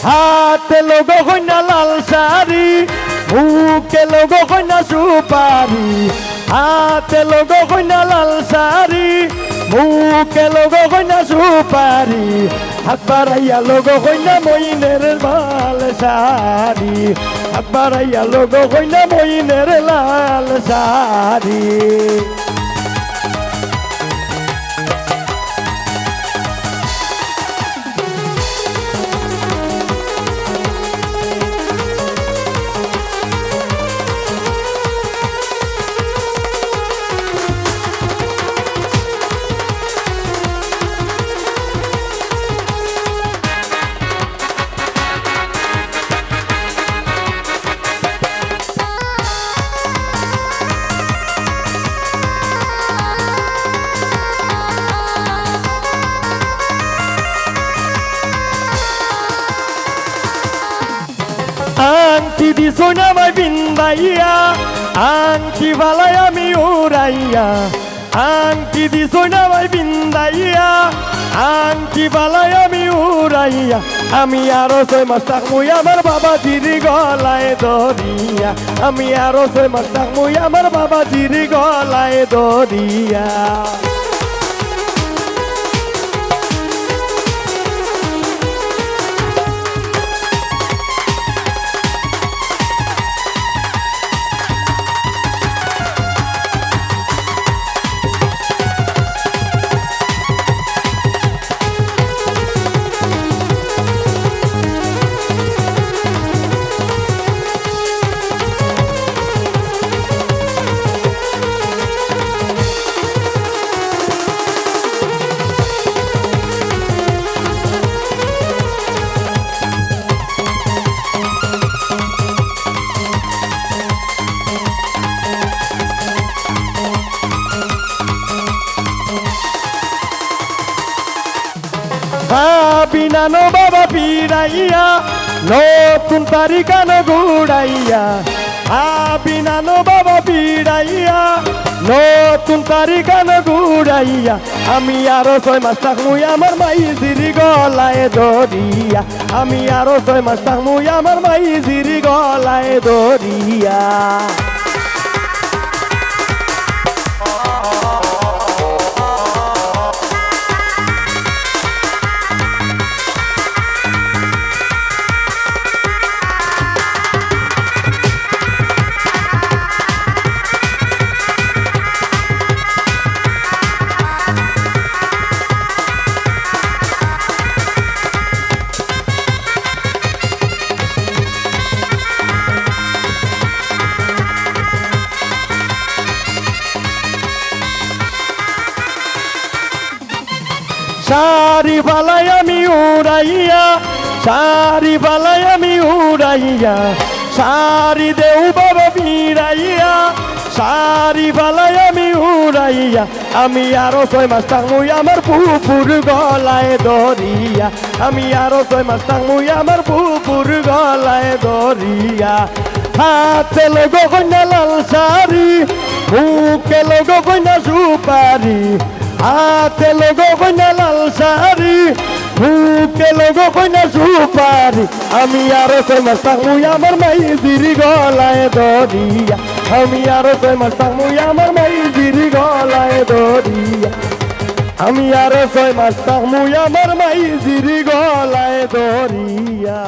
হাতে লোগো কইনা লাল শাড়ি মুখে লোগো কইনা সুপারি হাতে লোগো কইনা লাল শাড়ি মুখে লোগো কইনা সুপারি হাত বাড়াইয়া লোগো কইনা মইনের লাল শাড়ি হাত বাড়াইয়া লোগো কইনা মইনের লাল শাড়ি আংটি দিছো না ভাই বিন্দাইয়া আংটি বালাই আমি উড়াইয়া আংটি দিছো না ভাই বিন্দাইয়া আংটি বালাই আমি উড়াইয়া আমি আরো 6 মাস থাকমুই আমার বাবাজির গলায় দরিয়া আমি আরো 6 মাস থাকমুই আমার বাবাজির গলায় দরিয়া বিনানো বাবা পিরাইয়া নতুন তারিখানো ঘুরাইয়া বিনানো বাবা পিরাইয়া নতুন তারিখানো ঘুরাইয়া আমি আরো 6 মাস থাকমুই আমার মাইজির গলায় দরিয়া আমি আরো 6 মাস থাকমুই আমার মাইজির গলায় দরিয়া শাড়ি বালাই আমি উড়াইয়া শাড়ি বালাই আমি উড়াইয়া শাড়ি দেউ বাবা বিড়াইয়া শাড়ি বালাই আমি উড়াইয়া আমি আরো 6 মাস থাকমুই আমার পুপুর গলায় দরিয়া আমি আরো 6 মাস থাকমুই আমার পুপুর গলায় দরিয়া হাতে লোগো কইনা লাল শাড়ি মুখে লোগো কইনা সুপারি হাতে লোগো কইনা লাল শাড়ি মুখে লোগো কইনা সুপারি আমি আরো 6 মাস থাকমুই আমার মাইজির গলায় দরিয়া আমি আরো 6 মাস থাকমুই আমার মাইজির গলায় দরিয়া আমি আরো 6 মাস থাকমুই আমার মাইজির গলায় দরিয়া।